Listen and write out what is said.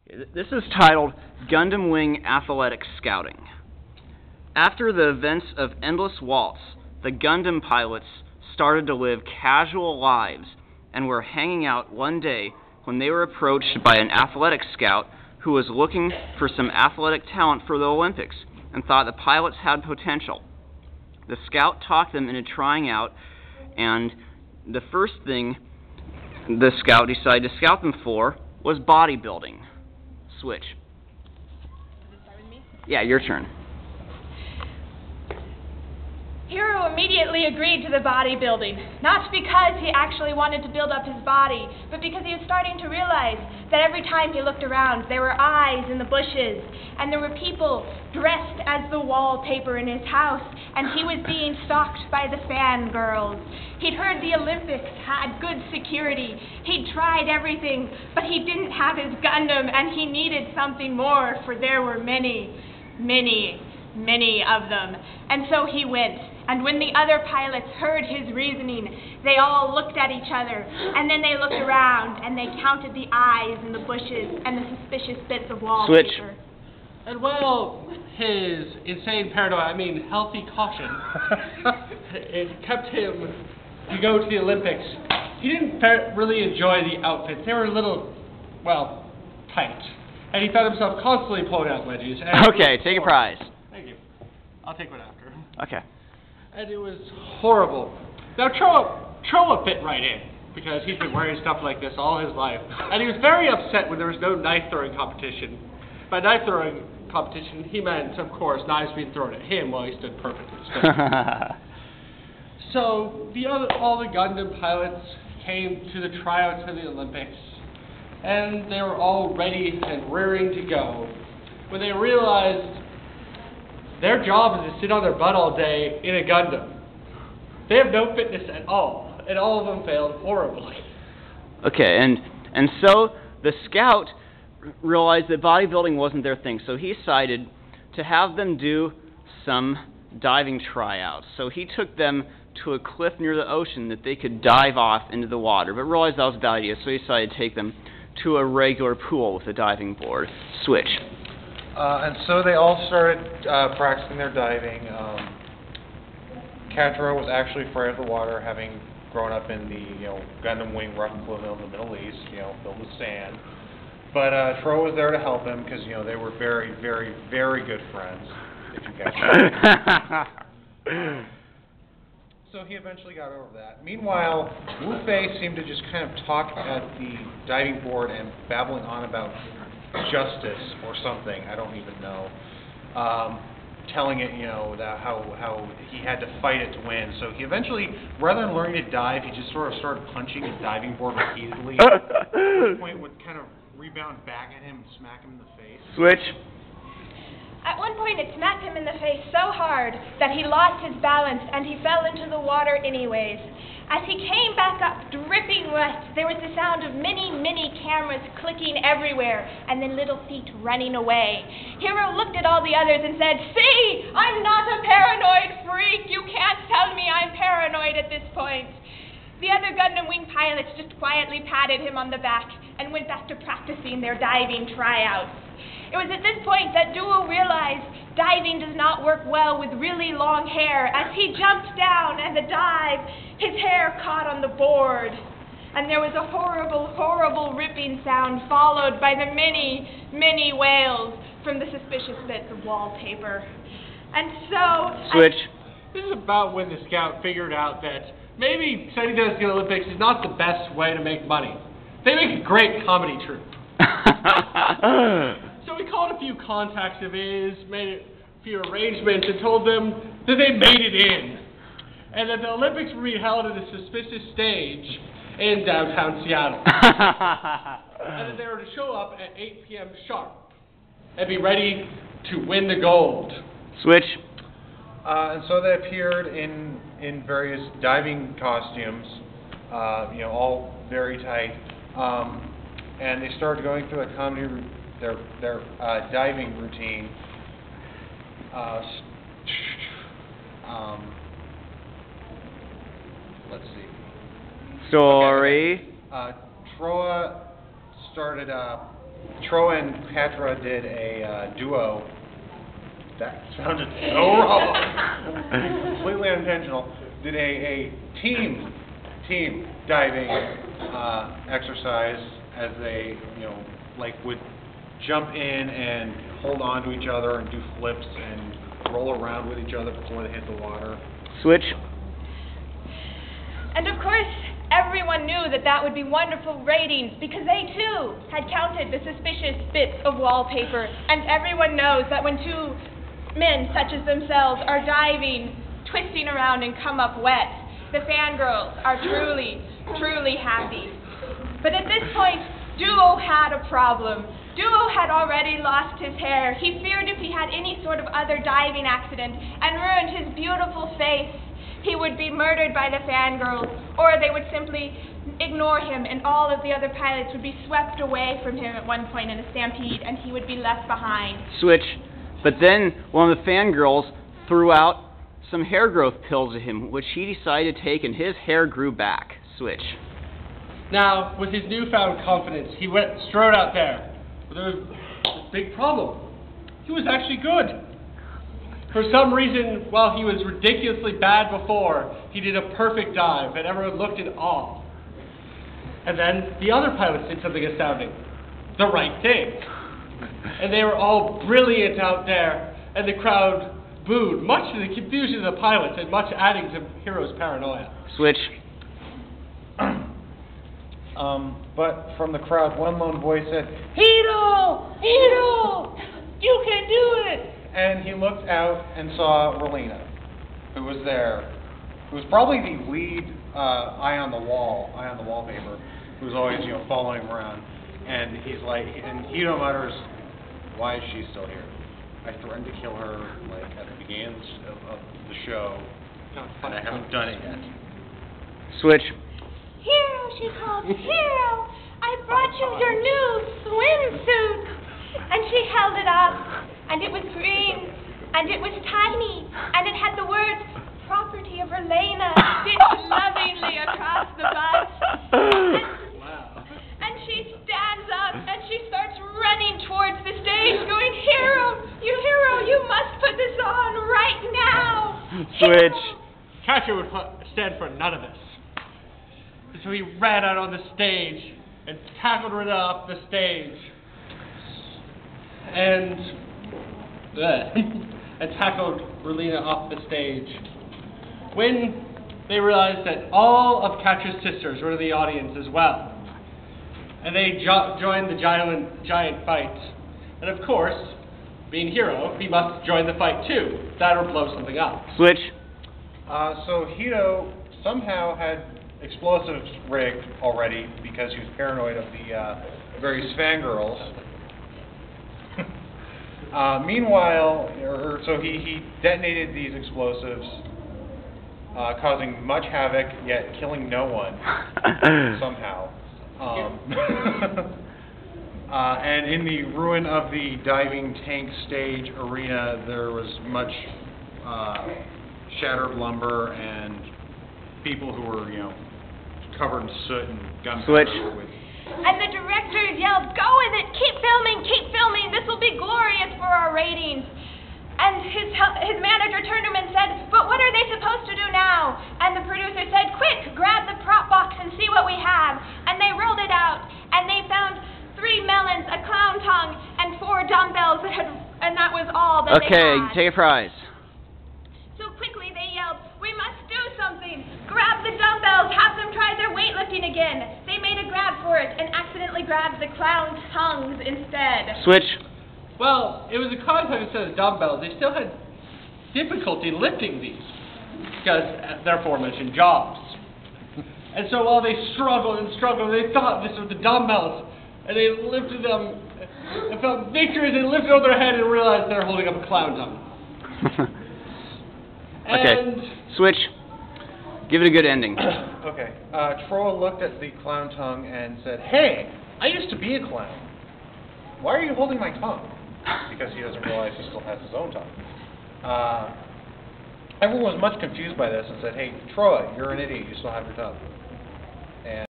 This is titled Gundam Wing Athletic Scouting. After the events of Endless Waltz, the Gundam pilots started to live casual lives and were hanging out one day when they were approached by an athletic scout who was looking for some athletic talent for the Olympics and thought the pilots had potential. The scout talked them into trying out, and the first thing the scout decided to scout them for was bodybuilding. Switch. Does it start with me? Yeah, your turn. Heero immediately agreed to the bodybuilding, not because he actually wanted to build up his body, but because he was starting to realize that every time he looked around, there were eyes in the bushes, and there were people dressed as the wallpaper in his house, and he was being stalked by the fangirls. He'd heard the Olympics had good security. He'd tried everything, but he didn't have his Gundam, and he needed something more, for there were many, many, many of them. And so he went. And when the other pilots heard his reasoning, they all looked at each other, and then they looked around, and they counted the eyes in the bushes and the suspicious bits of wallpaper. Switch. And well, his insane paranoia, healthy caution, it kept him to go to the Olympics. He didn't really enjoy the outfits. They were a little, tight. And he found himself constantly pulling out wedges. Okay, take a prize. Thank you. I'll take one after. Okay. And it was horrible. Now, Trowa fit right in, because he's been wearing stuff like this all his life. And he was very upset when there was no knife-throwing competition. By knife-throwing competition, he meant, of course, knives being thrown at him while he stood perfectly still. So, all the Gundam pilots came to the tryouts for the Olympics, and they were all ready and rearing to go, when they realized their job is to sit on their butt all day in a Gundam. They have no fitness at all, and all of them failed horribly. Okay, and so the scout realized that bodybuilding wasn't their thing, so he decided to have them do some diving tryouts. So he took them to a cliff near the ocean that they could dive off into the water, but realized that was a bad idea, so he decided to take them to a regular pool with a diving board. Switch. And so they all started practicing their diving. Quatre was actually afraid of the water, having grown up in the Gundam Wing rough mill in the Middle East, filled with sand. But Trowa was there to help him because they were very, very, very good friends. If you guys know. So he eventually got over that. Meanwhile, Wu-Fei seemed to just kind of talk at the diving board and babbling on about justice or something, I don't even know, telling it, that how he had to fight it to win. So he eventually, rather than learning to dive, he just sort of started punching his diving board repeatedly. At this point, would kind of rebound back at him and smack him in the face. Switch. At one point, it smacked him in the face so hard that he lost his balance and he fell into the water anyways. As he came back up, dripping wet, there was the sound of many, many cameras clicking everywhere and then little feet running away. Heero looked at all the others and said, "See, I'm not a paranoid freak. You can't tell me I'm paranoid at this point." The other Gundam Wing pilots just quietly patted him on the back and went back to practicing their diving tryouts. It was at this point that Duo realized diving does not work well with really long hair. As he jumped down and the dive, his hair caught on the board. And there was a horrible, horrible ripping sound followed by the many, many wails from the suspicious bits of wallpaper. And so... Switch. This is about when the scout figured out that maybe sending us to the Olympics is not the best way to make money. They make a great comedy troupe. So we called a few contacts of his, made a few arrangements, and told them that they made it in. And that the Olympics would be held at a suspicious stage in downtown Seattle. And that they were to show up at 8 p.m. sharp and be ready to win the gold. Switch. And so they appeared in various diving costumes, all very tight. And they started going through a comedy their diving routine. Let's see. Story. Okay. Trowa started Trowa and Quatre did a duo. That sounded so wrong. Completely unintentional. Did a team diving exercise as they, like would jump in and hold on to each other and do flips and roll around with each other before they hit the water. Switch. And of course, everyone knew that that would be wonderful ratings because they too had counted the suspicious bits of wallpaper. And everyone knows that when two men such as themselves are diving, twisting around and come up wet, the fangirls are truly, truly happy. But at this point, Duo had a problem. Duo had already lost his hair. He feared if he had any sort of other diving accident and ruined his beautiful face, he would be murdered by the fangirls, or they would simply ignore him and all of the other pilots would be swept away from him at one point in a stampede and he would be left behind. Switch. But then one of the fangirls threw out some hair growth pills at him, which he decided to take, and his hair grew back. Switch. Now, with his newfound confidence, he went strode out there. But there was this big problem. He was actually good. For some reason, while he was ridiculously bad before, he did a perfect dive, and everyone looked in awe. And then the other pilots did something astounding. The right thing. And they were all brilliant out there, and the crowd booed, much to the confusion of the pilots, and much adding to Hero's paranoia. Switch. But from the crowd, one lone voice said, Heero! Heero! You can do it! and he looked out and saw Relina, who was there, who was probably the lead eye on the wallpaper, who was always, following him around. And he's like, and Heero mutters, "Why is she still here? I threatened to kill her, at the beginning of the show, and I haven't done it yet." Switch. Heero, she called. Heero, I brought you your new swimsuit. And she held it up, and it was green, and it was tiny, and it had the words, "Property of Relina," stitched lovingly across the butt. And she stands up, and she starts running towards the stage, going, Heero, you must put this on right now. Switch. Quatre would stand for none of this. And so he ran out on the stage and tackled Relina off the stage. And tackled Relina off the stage. When they realized that all of Quatre's sisters were in the audience as well. And they joined the giant fight. And of course, being Heero, he must join the fight too. That or blow something up. Switch. So Heero somehow had explosives rigged already because he was paranoid of the various fangirls. Meanwhile, so he detonated these explosives, causing much havoc, yet killing no one somehow. And in the ruin of the diving tank stage arena, there was much shattered lumber and people who were, covered in soot and gunpowder. Switch. And the director yelled, "Go with it! Keep filming! This will be glorious for our ratings!" And his manager turned to him and said, "But what are they supposed to do now?" And the producer said, "Quick, grab the prop box and see what we have." And they rolled it out, and they found 3 melons, a clown tongue, and 4 dumbbells, and that was all that they Okay, had. take a prize. So quickly they yelled, "We must do something! Grab the dumbbells! Have them try their weightlifting again!" They made a grab for it and accidentally grabbed the clown tongues instead. Switch. Well, it was a concept instead of dumbbells. They still had difficulty lifting these because their aforementioned jobs. And so while they struggled, they thought this was the dumbbells, and they lifted them and felt victory as they lifted over their head and realized they were holding up a clown tongue. Okay. And Switch. Give it a good ending. Okay. Trowa looked at the clown tongue and said, "Hey, I used to be a clown. Why are you holding my tongue?" Because he doesn't realize he still has his own tongue. Everyone was much confused by this and said, "Hey, Trowa, you're an idiot. You still have your tongue." And